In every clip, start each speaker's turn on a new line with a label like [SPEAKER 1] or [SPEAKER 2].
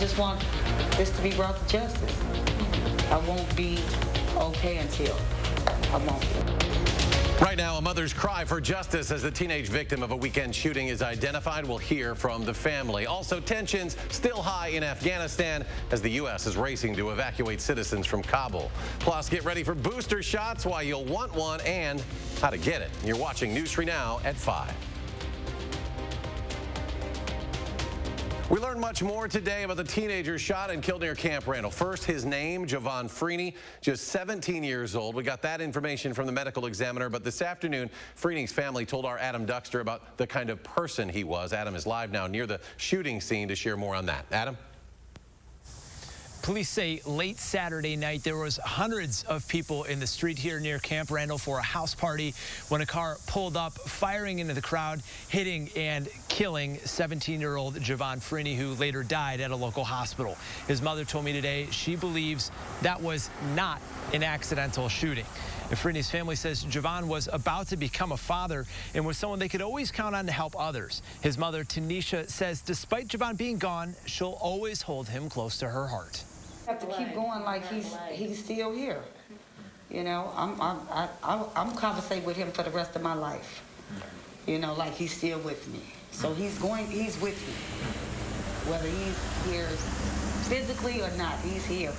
[SPEAKER 1] just want this to be brought to justice. I won't be okay until I won't be.
[SPEAKER 2] Right now, a mother's cry for justice as the teenage victim of a weekend shooting is identified. We'll hear from the family. Also, tensions still high in Afghanistan as the U.S. is racing to evacuate citizens from Kabul. Plus, get ready for booster shots, why you'll want one, and how to get it. You're watching News 3 Now at 5. We learned much more today about the teenager shot and killed near Camp Randall. First, his name, Javon Freeney, just 17 years old. We got that information from the medical examiner, but this afternoon, Freeney's family told our Adam Duxter about the kind of person he was. Adam is live now near the shooting scene to share more on that. Adam?
[SPEAKER 3] Police say late Saturday night there was hundreds of people in the street here near Camp Randall for a house party when a car pulled up, firing into the crowd, hitting and killing 17-year-old Javon Freeney, who later died at a local hospital. His mother told me today she believes that was not an accidental shooting. And Freeney's family says Javon was about to become a father and was someone they could always count on to help others. His mother, Tanisha, says despite Javon being gone, she'll always hold him close to her heart.
[SPEAKER 1] Have to keep going like he's still here. You know, I'm conversating with him for the rest of my life. You know, like he's still with me. So he's with me. Whether he's here physically or not, he's here.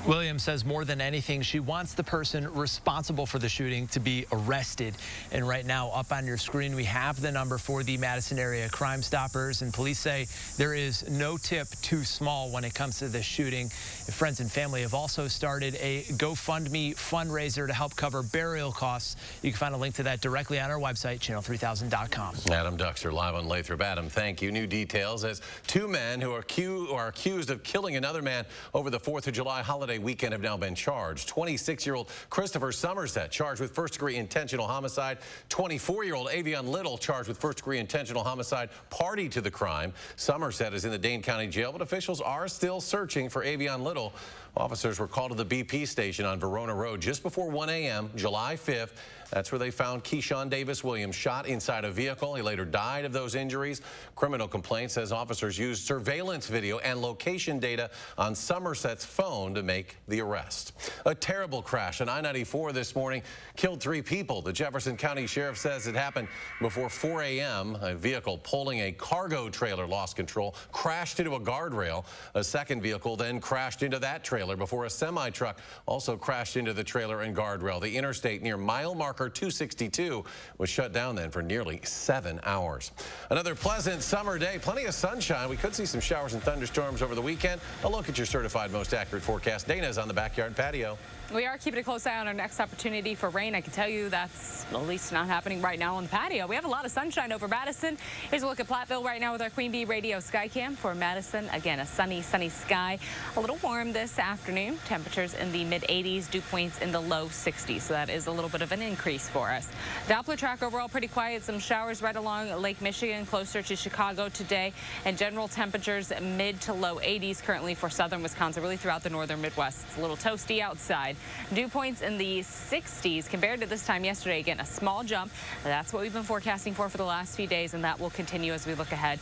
[SPEAKER 3] Williams says more than anything, she wants the person responsible for the shooting to be arrested. And right now, up on your screen, we have the number for the Madison area Crime Stoppers. And police say there is no tip too small when it comes to this shooting. Friends and family have also started a GoFundMe fundraiser to help cover burial costs. You can find a link to that directly on our website, channel3000.com.
[SPEAKER 2] Adam Duxter live on Lathrop. Adam, thank you. New details as two men who are accused of killing another man over the 4th of July holiday weekend have now been charged. 26-year-old Christopher Somerset charged with first-degree intentional homicide. 24-year-old Avion Little charged with first-degree intentional homicide, party to the crime. Somerset is in the Dane County Jail, but officials are still searching for Avion Little. Officers were called to the BP station on Verona Road just before 1 a.m., July 5th. That's where they found Keyshawn Davis Williams shot inside a vehicle. He later died of those injuries. Criminal complaint says officers used surveillance video and location data on Somerset's phone to make the arrest. A terrible crash on I-94 this morning killed 3 people. The Jefferson County Sheriff says it happened before 4 a.m. A vehicle pulling a cargo trailer lost control, crashed into a guardrail. A second vehicle then crashed into that trailer before a semi-truck also crashed into the trailer and guardrail. The interstate near mile marker 262 was shut down then for nearly 7 hours. Another pleasant summer day, plenty of sunshine. We could see some showers and thunderstorms over the weekend. A look at your certified most accurate forecast. Dana's on the backyard patio.
[SPEAKER 4] We are keeping a close eye on our next opportunity for rain. I can tell you that's at least not happening right now on the patio. We have a lot of sunshine over Madison. Here's a look at Platteville right now with our Queen Bee Radio Skycam for Madison. Again, a sunny sky. A little warm this afternoon. Temperatures in the mid-80s, dew points in the low 60s. So that is a little bit of an increase for us. Doppler track overall pretty quiet. Some showers right along Lake Michigan, closer to Chicago today. And general temperatures mid to low 80s currently for southern Wisconsin, really throughout the northern Midwest. It's a little toasty outside. Dew points in the 60s compared to this time yesterday. Again, a small jump. That's what we've been forecasting for the last few days, and that will continue as we look ahead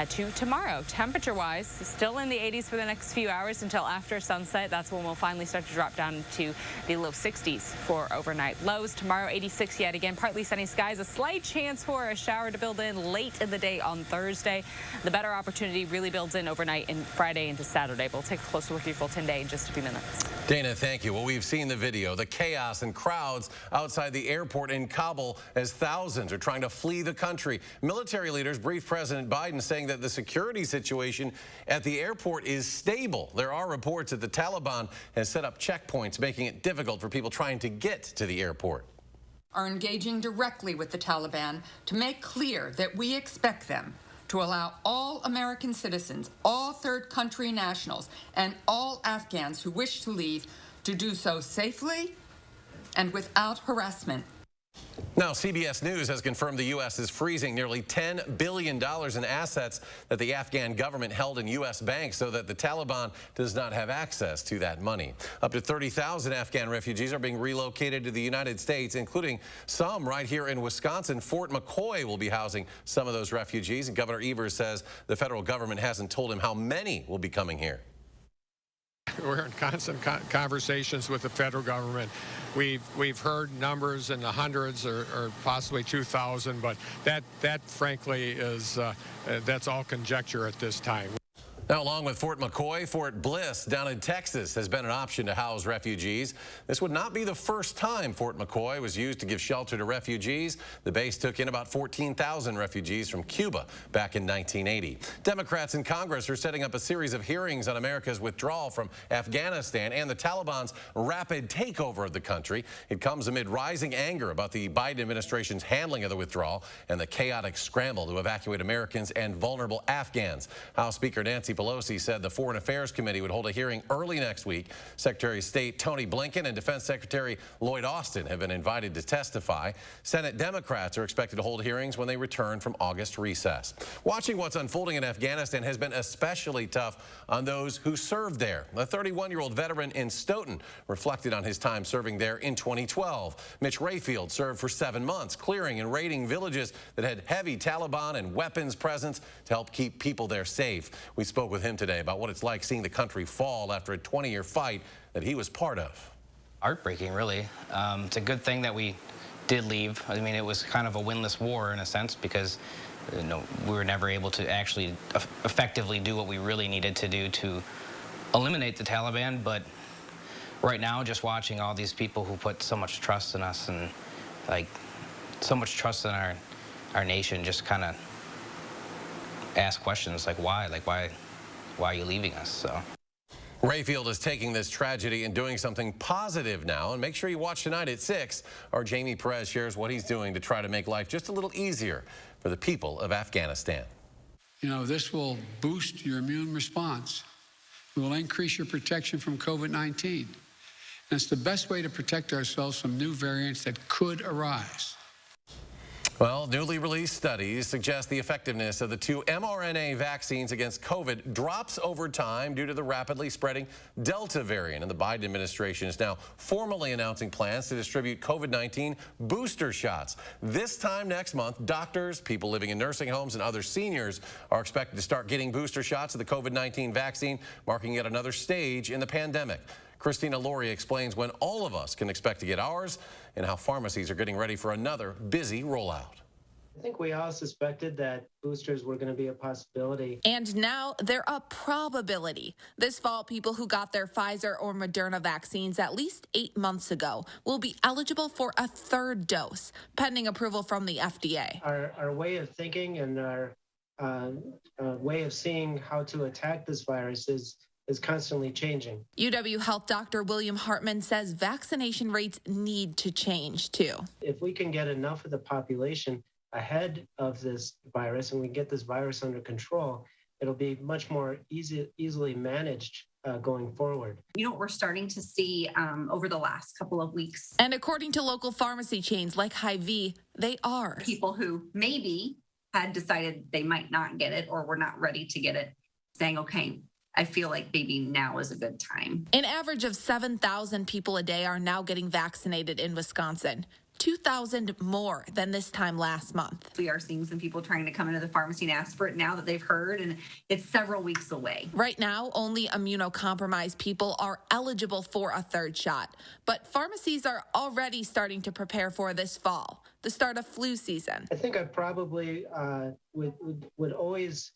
[SPEAKER 4] to tomorrow. Temperature-wise, still in the 80s for the next few hours until after sunset. That's when we'll finally start to drop down to the low 60s for overnight lows. Tomorrow, 86 yet again. Partly sunny skies. A slight chance for a shower to build in late in the day on Thursday. The better opportunity really builds in overnight and Friday into Saturday. But we'll take a closer look at your full 10-day in just a few minutes.
[SPEAKER 2] Dana, thank you. Well, we've seen the video, the chaos and crowds outside the airport in Kabul as thousands are trying to flee the country. Military leaders briefed President Biden saying that the security situation at the airport is stable. There are reports that the Taliban has set up checkpoints, making it difficult for people trying to get to the airport.
[SPEAKER 5] Are engaging directly with the Taliban to make clear that we expect them to allow all American citizens, all third country nationals, and all Afghans who wish to leave to do so safely and without harassment.
[SPEAKER 2] Now, CBS News has confirmed the U.S. is freezing nearly $10 billion in assets that the Afghan government held in U.S. banks so that the Taliban does not have access to that money. Up to 30,000 Afghan refugees are being relocated to the United States, including some right here in Wisconsin. Fort McCoy will be housing some of those refugees, and Governor Evers says the federal government hasn't told him how many will be coming here.
[SPEAKER 6] We're in constant conversations with the federal government. We've heard numbers in the hundreds or possibly 2,000, but that frankly is that's all conjecture at this time.
[SPEAKER 2] Now, along with Fort McCoy, Fort Bliss down in Texas has been an option to house refugees. This would not be the first time Fort McCoy was used to give shelter to refugees. The base took in about 14,000 refugees from Cuba back in 1980. Democrats in Congress are setting up a series of hearings on America's withdrawal from Afghanistan and the Taliban's rapid takeover of the country. It comes amid rising anger about the Biden administration's handling of the withdrawal and the chaotic scramble to evacuate Americans and vulnerable Afghans. House Speaker Nancy Pelosi said the Foreign Affairs Committee would hold a hearing early next week. Secretary of State Tony Blinken and Defense Secretary Lloyd Austin have been invited to testify. Senate Democrats are expected to hold hearings when they return from August recess. Watching what's unfolding in Afghanistan has been especially tough on those who served there. A 31-year-old veteran in Stoughton reflected on his time serving there in 2012. Mitch Rayfield served for 7 months, clearing and raiding villages that had heavy Taliban and weapons presence to help keep people there safe. We spoke with him today about what it's like seeing the country fall after a 20-year fight that he was part of.
[SPEAKER 7] Heartbreaking, really. It's a good thing that we did leave. I mean, it was kind of a winless war in a sense because we were never able to actually effectively do what we really needed to do to eliminate the Taliban. But right now, just watching all these people who put so much trust in us and like so much trust in our nation, just kind of ask questions like why are you leaving us? So
[SPEAKER 2] Rayfield is taking this tragedy and doing something positive now. And make sure you watch tonight at 6. Our Jamie Perez shares what he's doing to try to make life just a little easier for the people of Afghanistan.
[SPEAKER 8] You know, this will boost your immune response. It will increase your protection from COVID-19. And it's the best way to protect ourselves from new variants that could arise.
[SPEAKER 2] Well, newly released studies suggest the effectiveness of the 2 mRNA vaccines against COVID drops over time due to the rapidly spreading Delta variant. And the Biden administration is now formally announcing plans to distribute COVID-19 booster shots. This time next month, doctors, people living in nursing homes, and other seniors are expected to start getting booster shots of the COVID-19 vaccine, marking yet another stage in the pandemic. Christina Laurie explains when all of us can expect to get ours and how pharmacies are getting ready for another busy rollout.
[SPEAKER 9] I think we all suspected that boosters were going to be a possibility.
[SPEAKER 10] And now they're a probability. This fall, people who got their Pfizer or Moderna vaccines at least 8 months ago will be eligible for a 3rd dose, pending approval from the FDA.
[SPEAKER 9] Our way of thinking and our way of seeing how to attack this virus is constantly changing.
[SPEAKER 10] UW Health Dr. William Hartman says vaccination rates need to change, too.
[SPEAKER 9] If we can get enough of the population ahead of this virus and we get this virus under control, it'll be much more easily managed going forward.
[SPEAKER 11] You know what we're starting to see over the last couple of weeks?
[SPEAKER 10] And according to local pharmacy chains like Hy-Vee, they are.
[SPEAKER 11] People who maybe had decided they might not get it or were not ready to get it, saying, okay, I feel like maybe now is a good time.
[SPEAKER 10] An average of 7,000 people a day are now getting vaccinated in Wisconsin, 2,000 more than this time last month.
[SPEAKER 11] We are seeing some people trying to come into the pharmacy and ask for it now that they've heard, and it's several weeks away.
[SPEAKER 10] Right now, only immunocompromised people are eligible for a 3rd shot, but pharmacies are already starting to prepare for this fall, the start of flu season.
[SPEAKER 9] I think I probably would always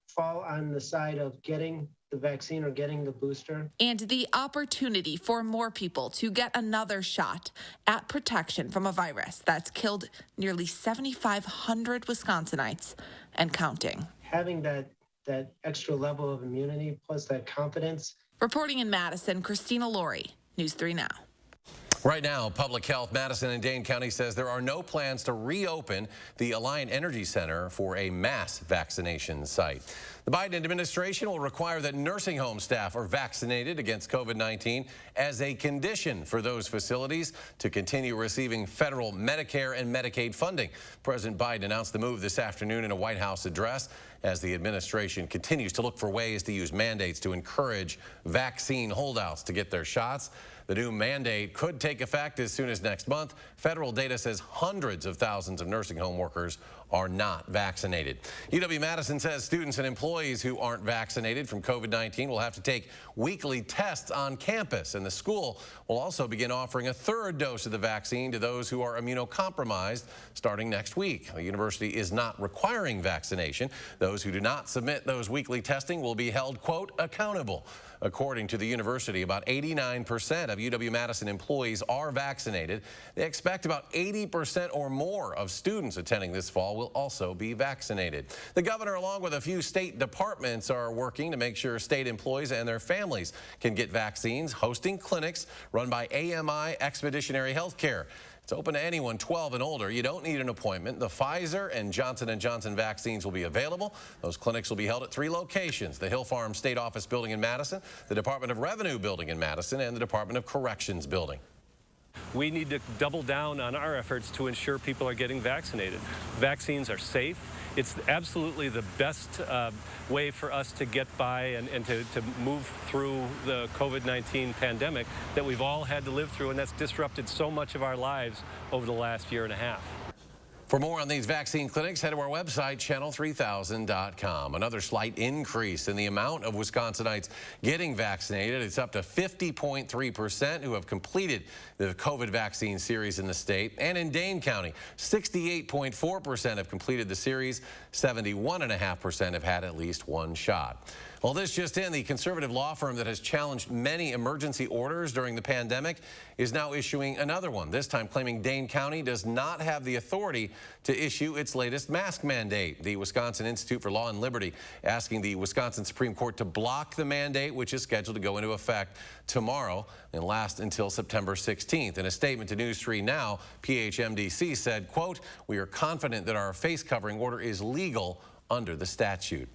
[SPEAKER 9] fall on the side of getting the vaccine or getting the booster.
[SPEAKER 10] And the opportunity for more people to get another shot at protection from a virus that's killed nearly 7,500 Wisconsinites and counting.
[SPEAKER 9] Having that extra level of immunity plus that confidence.
[SPEAKER 10] Reporting in Madison, Christina Laurie, News 3 Now.
[SPEAKER 2] Right now, Public Health Madison and Dane County says there are no plans to reopen the Alliant Energy Center for a mass vaccination site. The Biden administration will require that nursing home staff are vaccinated against COVID-19 as a condition for those facilities to continue receiving federal Medicare and Medicaid funding. President Biden announced the move this afternoon in a White House address as the administration continues to look for ways to use mandates to encourage vaccine holdouts to get their shots. The new mandate could take effect as soon as next month. Federal data says hundreds of thousands of nursing home workers are not vaccinated. UW-Madison says students and employees who aren't vaccinated from COVID-19 will have to take weekly tests on campus, and the school will also begin offering a third dose of the vaccine to those who are immunocompromised starting next week. The university is not requiring vaccination. Those who do not submit those weekly testing will be held, quote, accountable. According to the university, about 89% of UW-Madison employees are vaccinated. They expect about 80% or more of students attending this fall will also be vaccinated. The governor, along with a few state departments, are working to make sure state employees and their families can get vaccines, hosting clinics run by AMI Expeditionary Healthcare. It's open to anyone 12 and older. You don't need an appointment. The Pfizer and Johnson & Johnson vaccines will be available. Those clinics will be held at 3 locations: the Hill Farm State Office Building in Madison, the Department of Revenue Building in Madison, and the Department of Corrections Building.
[SPEAKER 12] We need to double down on our efforts to ensure people are getting vaccinated. Vaccines are safe. It's absolutely the best way for us to get by and to move through the COVID-19 pandemic that we've all had to live through, and that's disrupted so much of our lives over the last year and a half.
[SPEAKER 2] For more on these vaccine clinics, head to our website, channel3000.com. Another slight increase in the amount of Wisconsinites getting vaccinated. It's up to 50.3% who have completed the COVID vaccine series in the state. And in Dane County, 68.4% have completed the series. 71.5% have had at least one shot. Well, this just in, the conservative law firm that has challenged many emergency orders during the pandemic is now issuing another one, this time claiming Dane County does not have the authority to issue its latest mask mandate. The Wisconsin Institute for Law and Liberty asking the Wisconsin Supreme Court to block the mandate, which is scheduled to go into effect tomorrow and last until September 16th. In a statement to News 3 Now, PHMDC said, quote, "We are confident that our face covering order is legal under the statute."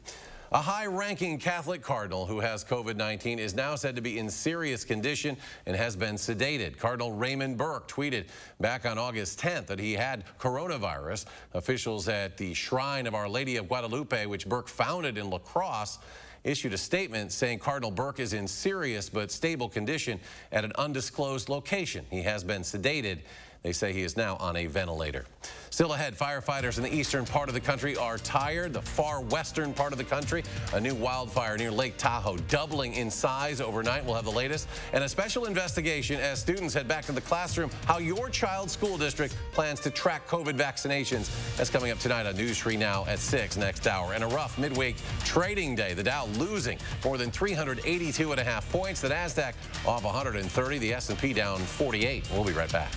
[SPEAKER 2] A high-ranking Catholic cardinal who has COVID-19 is now said to be in serious condition and has been sedated. Cardinal Raymond Burke tweeted back on August 10th that he had coronavirus. Officials at the Shrine of Our Lady of Guadalupe, which Burke founded in La Crosse, issued a statement saying Cardinal Burke is in serious but stable condition at an undisclosed location. He has been sedated. They say he is now on a ventilator. Still ahead, firefighters in the eastern part of the country are tired. The far western part of the country, a new wildfire near Lake Tahoe doubling in size overnight. We'll have the latest. And a special investigation as students head back to the classroom, how your child's school district plans to track COVID vaccinations. That's coming up tonight on News 3 Now at 6 next hour. And a rough midweek trading day. The Dow losing more than 382.5 points. The NASDAQ off 130. The S&P down 48. We'll be right back.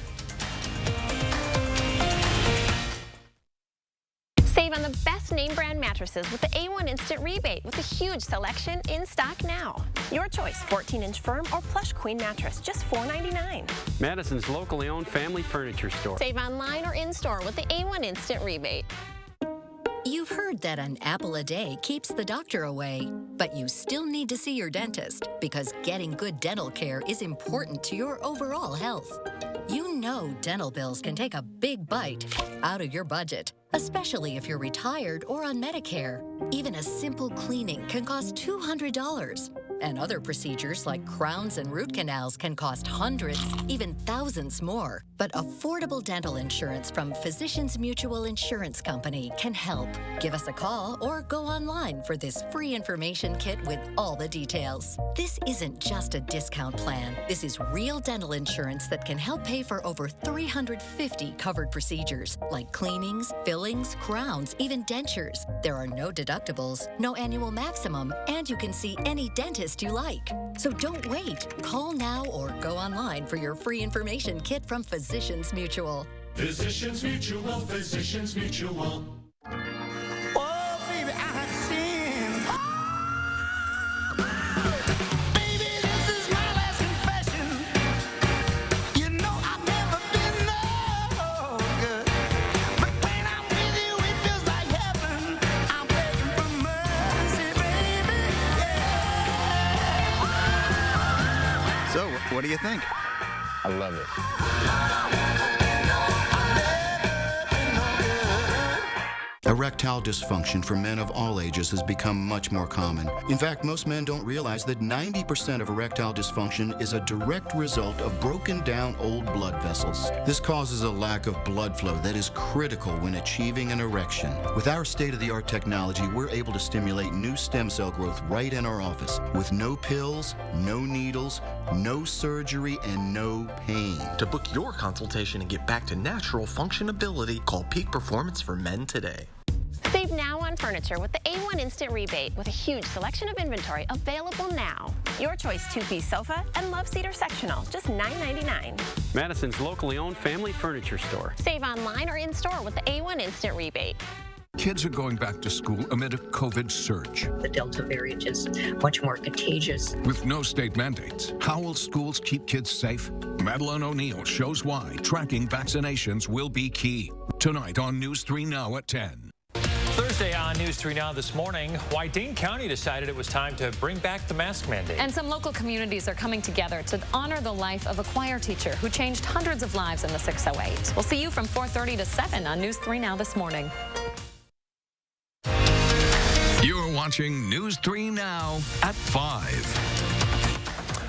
[SPEAKER 13] Save on the best name brand mattresses with the A1 Instant Rebate with a huge selection in stock now. Your choice, 14-inch firm or plush queen mattress, just $4.99.
[SPEAKER 14] Madison's locally owned family furniture store.
[SPEAKER 13] Save online or in-store with the A1 Instant Rebate.
[SPEAKER 15] You've heard that an apple a day keeps the doctor away, but you still need to see your dentist because getting good dental care is important to your overall health. You know dental bills can take a big bite out of your budget, especially if you're retired or on Medicare. Even a simple cleaning can cost $200. And other procedures like crowns and root canals can cost hundreds, even thousands more. But affordable dental insurance from Physicians Mutual Insurance Company can help. Give us a call or go online for this free information kit with all the details. This isn't just a discount plan. This is real dental insurance that can help pay for over 350 covered procedures like cleanings, fillings, crowns, even dentures. There are no deductibles, no annual maximum, and you can see any dentist you like. So don't wait. Call now or go online for your free information kit from Physicians Mutual.
[SPEAKER 16] Physicians Mutual, Physicians Mutual.
[SPEAKER 17] Oh, baby, I have sinned. Baby, this is my last confession. You know
[SPEAKER 18] do you think?
[SPEAKER 19] I love it.
[SPEAKER 20] Erectile dysfunction for men of all ages has become much more common. In fact, most men don't realize that 90% of erectile dysfunction is a direct result of broken down old blood vessels. This causes a lack of blood flow that is critical when achieving an erection. With our state-of-the-art technology, we're able to stimulate new stem cell growth right in our office with no pills, no needles, no surgery, and no pain.
[SPEAKER 21] To book your consultation and get back to natural functionability, call Peak Performance for Men today.
[SPEAKER 13] Save now on furniture with the A1 Instant Rebate with a huge selection of inventory available now. Your choice 2-piece sofa and love seater sectional, just $9.99.
[SPEAKER 14] Madison's locally owned family furniture store.
[SPEAKER 13] Save online or in-store with the A1 Instant Rebate.
[SPEAKER 22] Kids are going back to school amid a COVID surge.
[SPEAKER 23] The Delta variant is much more contagious.
[SPEAKER 22] With no state mandates, how will schools keep kids safe? Madeline O'Neill shows why tracking vaccinations will be key. Tonight on News 3 Now at 10.
[SPEAKER 24] Thursday on News 3 Now this morning, why Dane County decided it was time to bring back the mask mandate.
[SPEAKER 4] And some local communities are coming together to honor the life of a choir teacher who changed hundreds of lives in the 608. We'll see you from 4:30 to 7 on News 3 Now this morning.
[SPEAKER 22] You're watching News 3 Now at 5.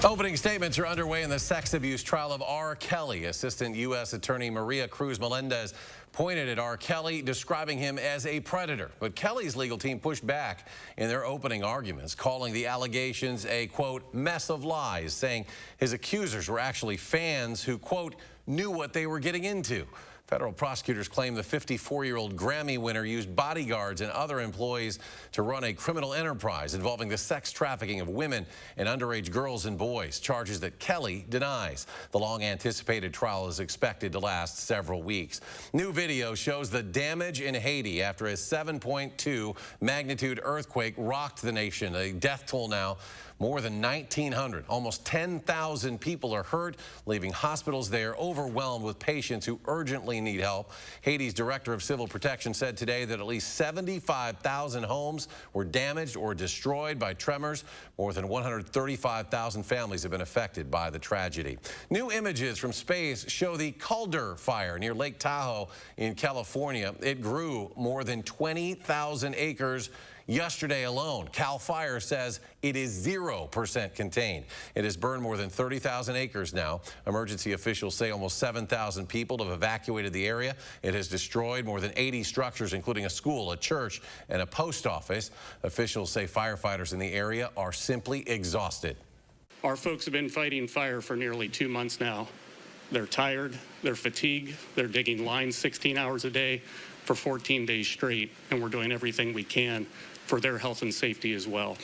[SPEAKER 2] Opening statements are underway in the sex abuse trial of R. Kelly. Assistant U.S. Attorney Maria Cruz Melendez pointed at R. Kelly, describing him as a predator. But Kelly's legal team pushed back in their opening arguments, calling the allegations a, quote, mess of lies, saying his accusers were actually fans who, quote, knew what they were getting into. Federal prosecutors claim the 54-year-old Grammy winner used bodyguards and other employees to run a criminal enterprise involving the sex trafficking of women and underage girls and boys, charges that Kelly denies. The long-anticipated trial is expected to last several weeks. New video shows the damage in Haiti after a 7.2 magnitude earthquake rocked the nation. A death toll now more than 1,900. Almost 10,000 people are hurt, leaving hospitals there overwhelmed with patients who urgently need help. Haiti's Director of Civil Protection said today that at least 75,000 homes were damaged or destroyed by tremors. More than 135,000 families have been affected by the tragedy. New images from space show the Calder fire near Lake Tahoe in California. It grew more than 20,000 acres yesterday alone. CAL FIRE says it is 0% contained. It has burned more than 30,000 acres now. Emergency officials say almost 7,000 people have evacuated the area. It has destroyed more than 80 structures, including a school, a church, and a post office. Officials say firefighters in the area are simply exhausted.
[SPEAKER 25] Our folks have been fighting fire for nearly 2 months now. They're tired, they're fatigued, they're digging lines 16 hours a day for 14 days straight, and we're doing everything we can for their health and safety as well.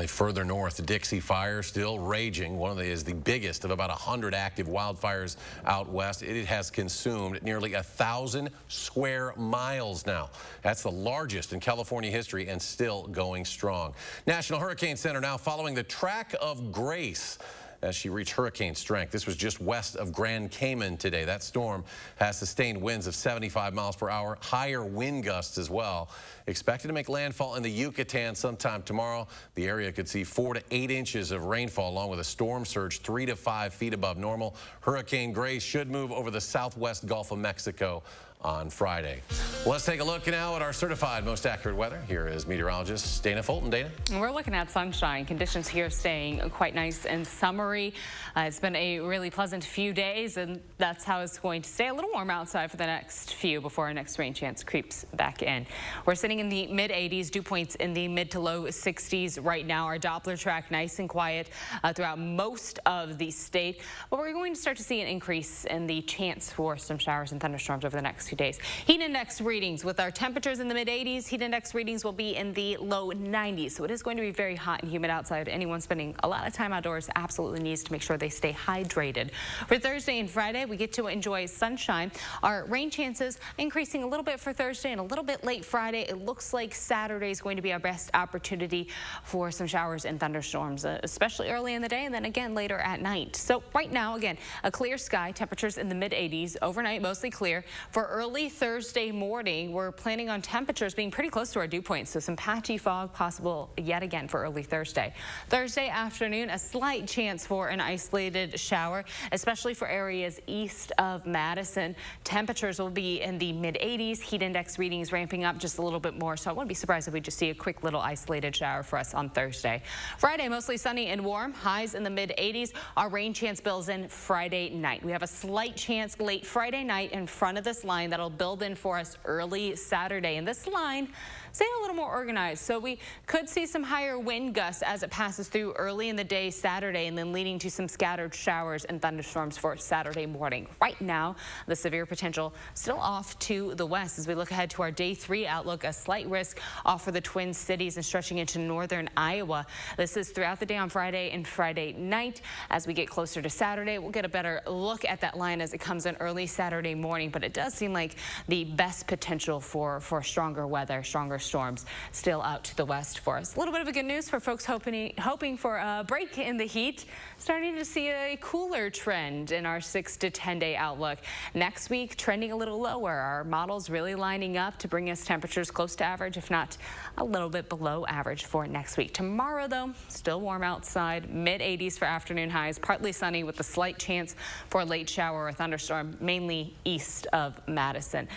[SPEAKER 2] Further north, the Dixie Fire still raging. Is the biggest of about 100 active wildfires out west. It has consumed nearly 1,000 square miles now. That's the largest in California history and still going strong. National Hurricane Center now following the track of Grace as she reached hurricane strength. This was just west of Grand Cayman today. That storm has sustained winds of 75 miles per hour, higher wind gusts as well. Expected to make landfall in the Yucatan sometime tomorrow. The area could see 4 to 8 inches of rainfall along with a storm surge 3 to 5 feet above normal. Hurricane Grace should move over the southwest Gulf of Mexico on Friday. Let's take a look now at our certified most accurate weather. Here is meteorologist Dana Fulton. Dana?
[SPEAKER 4] We're looking at sunshine. Conditions here staying quite nice and summery. It's been a really pleasant few days, and that's how it's going to stay a little warm outside for the next few before our next rain chance creeps back in. We're sitting in the mid-80s, dew points in the mid to low 60s right now. Our Doppler track nice and quiet throughout most of the state, but we're going to start to see an increase in the chance for some showers and thunderstorms over the next few days. Heat index readings with our temperatures in the mid-80s. Heat index readings will be in the low 90s. So it is going to be very hot and humid outside. Anyone spending a lot of time outdoors absolutely needs to make sure they stay hydrated. For Thursday and Friday, we get to enjoy sunshine. Our rain chances increasing a little bit for Thursday and a little bit late Friday. It looks like Saturday is going to be our best opportunity for some showers and thunderstorms, especially early in the day and then again later at night. So right now, again, a clear sky, temperatures in the mid-80s. Overnight, mostly clear. For early Thursday morning, we're planning on temperatures being pretty close to our dew point, so some patchy fog possible yet again for early Thursday. Thursday afternoon, a slight chance for an isolated shower, especially for areas east of Madison. Temperatures will be in the mid-80s, heat index readings ramping up just a little bit more, so I wouldn't be surprised if we just see a quick little isolated shower for us on Thursday. Friday, mostly sunny and warm, highs in the mid-80s. Our rain chance builds in Friday night. We have a slight chance late Friday night in front of this line that'll build in for us early Saturday. And this line staying a little more organized, so we could see some higher wind gusts as it passes through early in the day Saturday, and then leading to some scattered showers and thunderstorms for Saturday morning. Right now, the severe potential still off to the west. As we look ahead to our day 3 outlook, a slight risk off for the Twin Cities and stretching into northern Iowa. This is throughout the day on Friday and Friday night. As we get closer to Saturday, we'll get a better look at that line as it comes in early Saturday morning, but it does seem like the best potential for stronger weather, stronger storms still out to the west for us. A little bit of a good news for folks hoping for a break in the heat. Starting to see a cooler trend in our 6 to 10 day outlook. Next week, trending a little lower. Our models really lining up to bring us temperatures close to average, if not a little bit below average for next week. Tomorrow, though, still warm outside, mid-80s for afternoon highs, partly sunny with a slight chance for a late shower or thunderstorm, mainly east of Madison.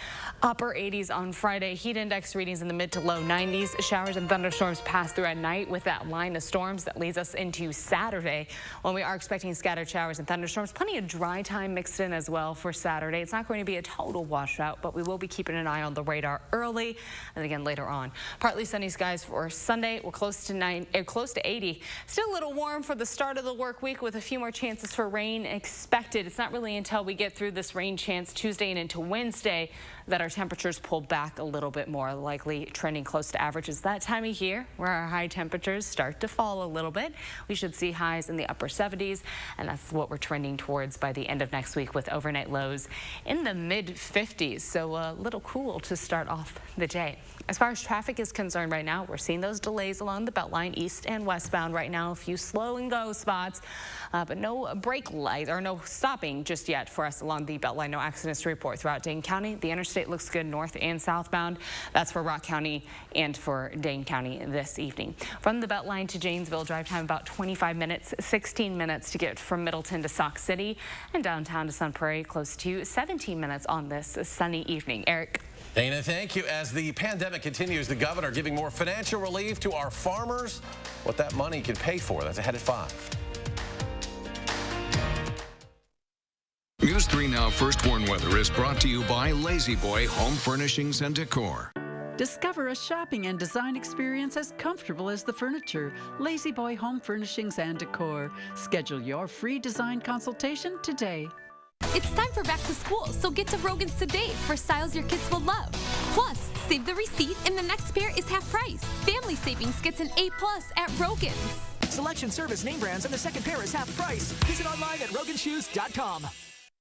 [SPEAKER 4] Upper 80s on Friday, heat index readings in the mid to low 90s. Showers and thunderstorms pass through at night with that line of storms that leads us into Saturday, when we are expecting scattered showers and thunderstorms. Plenty of dry time mixed in as well for Saturday. It's not going to be a total washout, but we will be keeping an eye on the radar early and again later on. Partly sunny skies for Sunday. We're close to 80. Still a little warm for the start of the work week with a few more chances for rain expected. It's not really until we get through this rain chance Tuesday and into Wednesday that our temperatures pull back a little bit more, likely trending close to average. It's that time of year where our high temperatures start to fall a little bit. We should see highs in the upper 70s, and that's what we're trending towards by the end of next week, with overnight lows in the mid-50s. So a little cool to start off the day. As far as traffic is concerned right now, we're seeing those delays along the Beltline, east and westbound right now. A few slow and go spots, but no brake lights or no stopping just yet for us along the Beltline. No accidents to report throughout Dane County. The interstate looks good north and southbound. That's for Rock County and for Dane County this evening. From the Beltline to Janesville, drive time about 25 minutes, 16 minutes to get from Middleton to Sauk City, and downtown to Sun Prairie, close to 17 minutes on this sunny evening. Eric.
[SPEAKER 2] Dana, thank you. As the pandemic continues, the governor giving more financial relief to our farmers. What that money could pay for. That's ahead at 5.
[SPEAKER 22] News 3 Now First Warn Weather is brought to you by Lazy Boy Home Furnishings and Decor.
[SPEAKER 1] Discover a shopping and design experience as comfortable as the furniture. Lazy Boy Home Furnishings and Decor. Schedule your free design consultation today.
[SPEAKER 3] It's time for back to school, so get to Rogan's today for styles your kids will love. Plus, save the receipt and the next pair is half price. Family Savings gets an A+ at Rogan's.
[SPEAKER 5] Selection, service, name brands, and the second pair is half price. Visit online at roganshoes.com.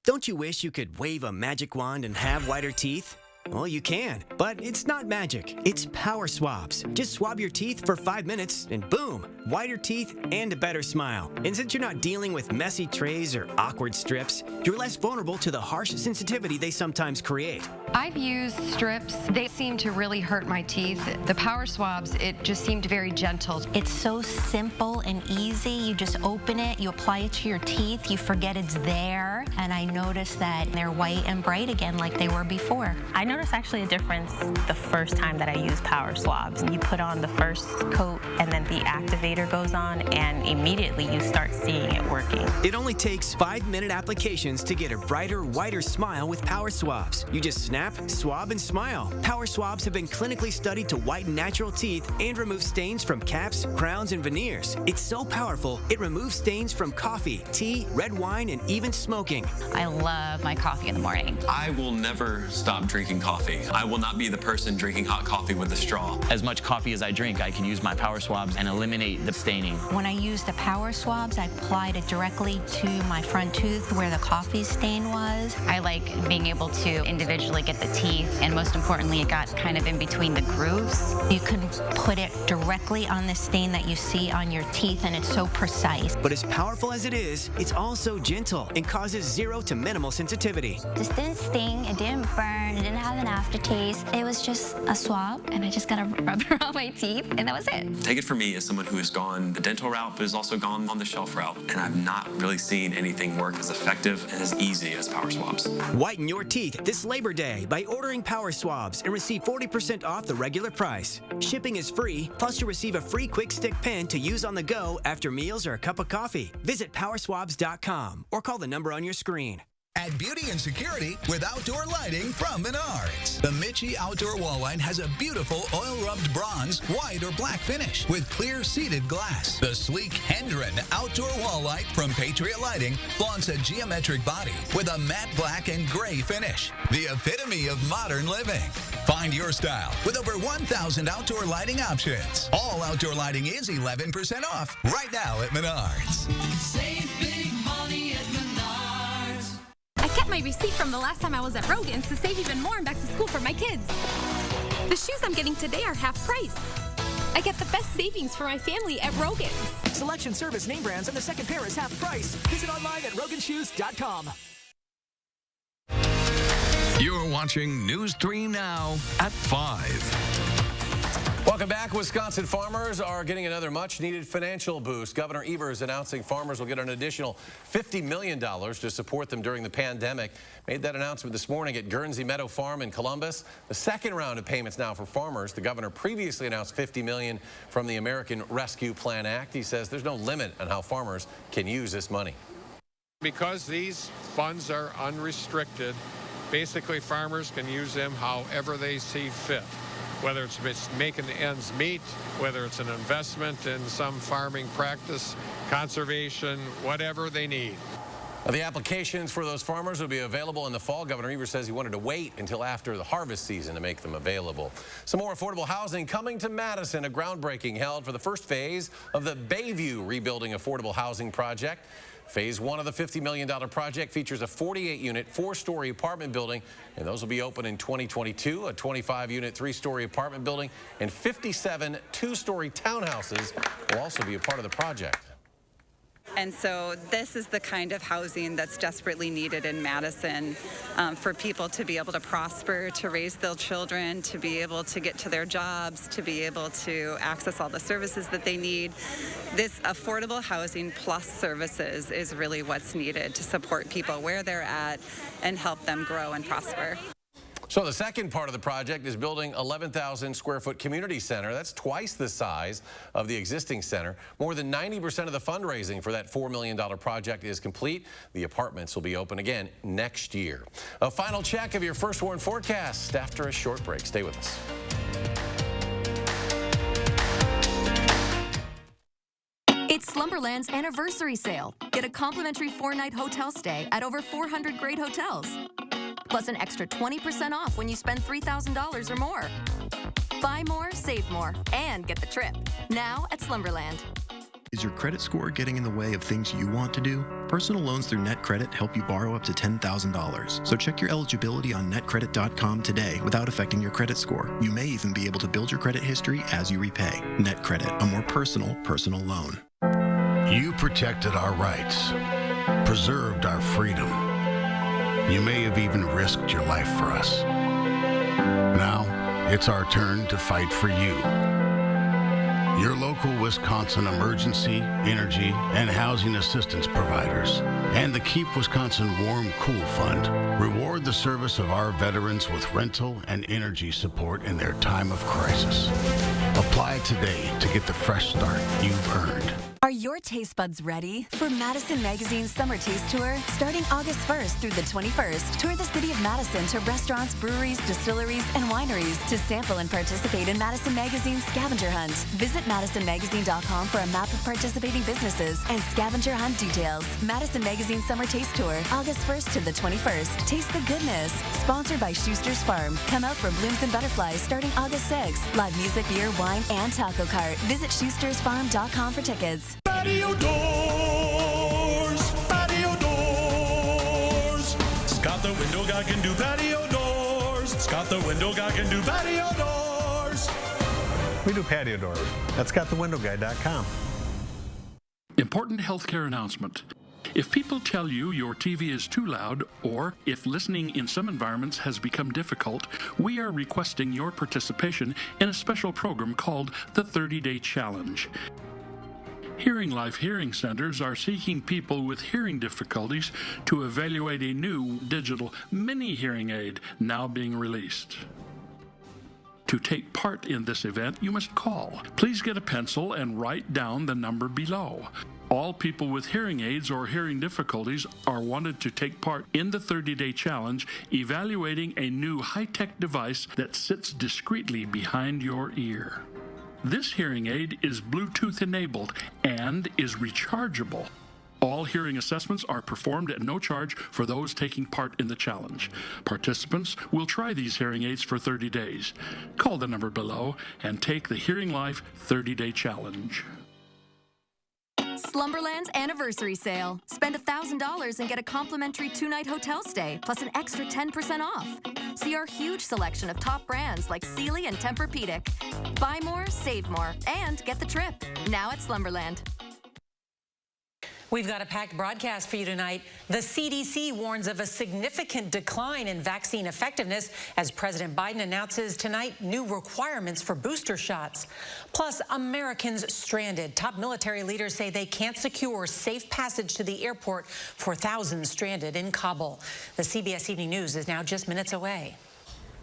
[SPEAKER 6] Don't you wish you could wave a magic wand and have whiter teeth? Well, you can, but it's not magic. It's Power Swabs. Just swab your teeth for 5 minutes and boom, whiter teeth and a better smile. And since you're not dealing with messy trays or awkward strips, you're less vulnerable to the harsh sensitivity they sometimes create.
[SPEAKER 18] I've used strips. They seem to really hurt my teeth. The Power Swabs, it just seemed very gentle.
[SPEAKER 26] It's so simple and easy. You just open it, you apply it to your teeth, you forget it's there, and I noticed that they're white and bright again like they were before.
[SPEAKER 27] I noticed actually a difference the first time that I used Power Swabs. You put on the first coat and then the activator goes on, and immediately you start seeing it working.
[SPEAKER 6] It only takes 5-minute applications to get a brighter, whiter smile with Power Swabs. You just snap, swab, and smile. Power Swabs have been clinically studied to whiten natural teeth and remove stains from caps, crowns, and veneers. It's so powerful, it removes stains from coffee, tea, red wine, and even smoking.
[SPEAKER 27] I love my coffee in the morning.
[SPEAKER 28] I will never stop drinking coffee. I will not be the person drinking hot coffee with a straw.
[SPEAKER 29] As much coffee as I drink, I can use my Power Swabs and eliminate the staining.
[SPEAKER 26] When I use the Power Swabs, I applied it directly to my front tooth where the coffee stain was.
[SPEAKER 27] I like being able to individually get the teeth, and most importantly, it got kind of in between the grooves.
[SPEAKER 26] You can put it directly on the stain that you see on your teeth, and it's so precise.
[SPEAKER 6] But as powerful as it is, it's also gentle and causes 0 to minimal sensitivity.
[SPEAKER 7] This didn't sting, it didn't burn, it didn't have an aftertaste. It was just a swab, and I just got to rub it on my teeth, and that was it.
[SPEAKER 28] Take it from me as someone who has gone the dental route, but has also gone on the shelf route, and I've not really seen anything work as effective and as easy as power swabs.
[SPEAKER 6] Whiten your teeth this Labor Day by ordering power swabs and receive 40% off the regular price. Shipping is free, plus you'll receive a free quick stick pen to use on the go after meals or a cup of coffee. Visit powerswabs.com or call the number on your screen.
[SPEAKER 8] Add beauty and security with outdoor lighting from Menards. The Mitchie Outdoor Wall Light has a beautiful oil-rubbed bronze, white, or black finish with clear seated glass. The sleek Hendron Outdoor Wall Light from Patriot Lighting flaunts a geometric body with a matte black and gray finish. The epitome of modern living. Find your style with over 1,000 outdoor lighting options. All outdoor lighting is 11% off right now at Menards.
[SPEAKER 9] Save big money at Menards.
[SPEAKER 3] I kept my receipt from the last time I was at Rogan's to save even more in back to school for my kids. The shoes I'm getting today are half price. I get the best savings for my family at Rogan's.
[SPEAKER 5] Selection, service, name brands, and the second pair is half price. Visit online at roganshoes.com.
[SPEAKER 22] You're watching News 3 Now at 5.
[SPEAKER 2] Welcome back. Wisconsin farmers are getting another much-needed financial boost. Governor Evers announcing farmers will get an additional $50 million to support them during the pandemic. Made that announcement this morning at Guernsey Meadow Farm in Columbus. The second round of payments now for farmers. The governor previously announced $50 million from the American Rescue Plan Act. He says there's no limit on how farmers can use this money.
[SPEAKER 10] Because these funds are unrestricted, basically farmers can use them however they see fit. Whether it's making ends meet, whether it's an investment in some farming practice, conservation, whatever they need.
[SPEAKER 2] The applications for those farmers will be available in the fall. Governor Evers says he wanted to wait until after the harvest season to make them available. Some more affordable housing coming to Madison. A groundbreaking held for the first phase of the Bayview Rebuilding Affordable Housing Project. Phase 1 of the $50 million project features a 48-unit, 4-story apartment building, and those will be open in 2022. A 25-unit, 3-story apartment building and 57 2-story townhouses will also be a part of the project.
[SPEAKER 11] And so this is the kind of housing that's desperately needed in Madison for people to be able to prosper, to raise their children, to be able to get to their jobs, to be able to access all the services that they need. This affordable housing plus services is really what's needed to support people where they're at and help them grow and prosper.
[SPEAKER 2] So the second part of the project is building 11,000 square foot community center. That's twice the size of the existing center. More than 90% of the fundraising for that $4 million project is complete. The apartments will be open again next year. A final check of your First Warn forecast after a short break. Stay with us.
[SPEAKER 12] It's Slumberland's anniversary sale. Get a complimentary 4-night hotel stay at over 400 great hotels. Plus an extra 20% off when you spend $3,000 or more. Buy more, save more, and get the trip. Now at Slumberland.
[SPEAKER 21] Is your credit score getting in the way of things you want to do? Personal loans through NetCredit help you borrow up to $10,000. So check your eligibility on netcredit.com today without affecting your credit score. You may even be able to build your credit history as you repay. NetCredit, a more personal loan.
[SPEAKER 15] You protected our rights, preserved our freedom. You may have even risked your life for us. Now, it's our turn to fight for you. Your local Wisconsin emergency, energy, and housing assistance providers, and the Keep Wisconsin Warm Cool Fund reward the service of our veterans with rental and energy support in their time of crisis. Apply today to get the fresh start you've earned.
[SPEAKER 12] Are your taste buds ready for Madison Magazine's Summer Taste Tour? Starting August 1st through the 21st, tour the city of Madison to restaurants, breweries, distilleries, and wineries to sample and participate in Madison Magazine's scavenger hunt. Visit madisonmagazine.com for a map of participating businesses and scavenger hunt details. Madison Magazine Summer Taste Tour, August 1st to the 21st. Taste the goodness. Sponsored by Schuster's Farm. Come out for Blooms and Butterflies starting August 6th. Live music, beer, wine, and taco cart. Visit schustersfarm.com for tickets.
[SPEAKER 9] Patio doors, patio doors. Scott the window guy can do patio doors. Scott the window guy can do patio doors.
[SPEAKER 16] We do patio doors at scottthewindowguy.com.
[SPEAKER 17] Important healthcare announcement.
[SPEAKER 4] If people tell you your TV is too loud, or if listening in some environments has become difficult, we are requesting your participation in a special program called the 30-Day Challenge. Hearing Life Hearing Centers are seeking people with hearing difficulties to evaluate a new digital mini hearing aid now being released. To take part in this event, you must call. Please get a pencil and write down the number below. All people with hearing aids or hearing difficulties are wanted to take part in the 30-Day Challenge, evaluating a new high-tech device that sits discreetly behind your ear. This hearing aid is Bluetooth enabled and is rechargeable. All hearing assessments are performed at no charge for those taking part in the challenge. Participants will try these hearing aids for 30 days. Call the number below and take the Hearing Life 30-Day Challenge.
[SPEAKER 12] Slumberland's anniversary sale. Spend $1,000 and get a complimentary 2-night hotel stay, plus an extra 10% off. See our huge selection of top brands like Sealy and Tempur-Pedic. Buy more, save more, and get the trip. Now at Slumberland.
[SPEAKER 13] We've got a packed broadcast for you tonight. The CDC warns of a significant decline in vaccine effectiveness as President Biden announces tonight new requirements for booster shots. Plus, Americans stranded. Top military leaders say they can't secure safe passage to the airport for thousands stranded in Kabul. The CBS Evening News is now just minutes away.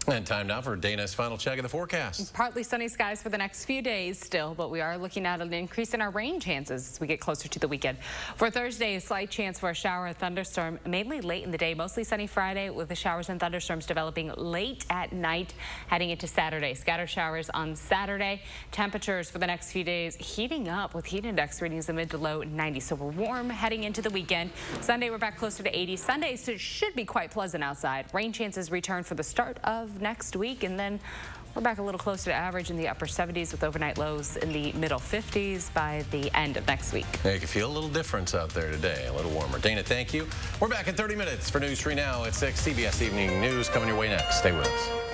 [SPEAKER 2] And time now for Dana's final check of the forecast.
[SPEAKER 14] Partly sunny skies for the next few days still, but we are looking at an increase in our rain chances as we get closer to the weekend. For Thursday, a slight chance for a shower or thunderstorm, mainly late in the day. Mostly sunny Friday with the showers and thunderstorms developing late at night heading into Saturday. Scattered showers on Saturday. Temperatures for the next few days heating up with heat index readings in the mid to low 90s. So we're warm heading into the weekend. Sunday, we're back closer to 80. Sunday, so it should be quite pleasant outside. Rain chances return for the start of next week, and then we're back a little closer to average in the upper 70s with overnight lows in the middle 50s by the end of next week.
[SPEAKER 2] Yeah, you can feel a little difference out there today, a little warmer. Dana, thank you. We're back in 30 minutes for News 3 Now at 6. CBS Evening News coming your way next. Stay with us.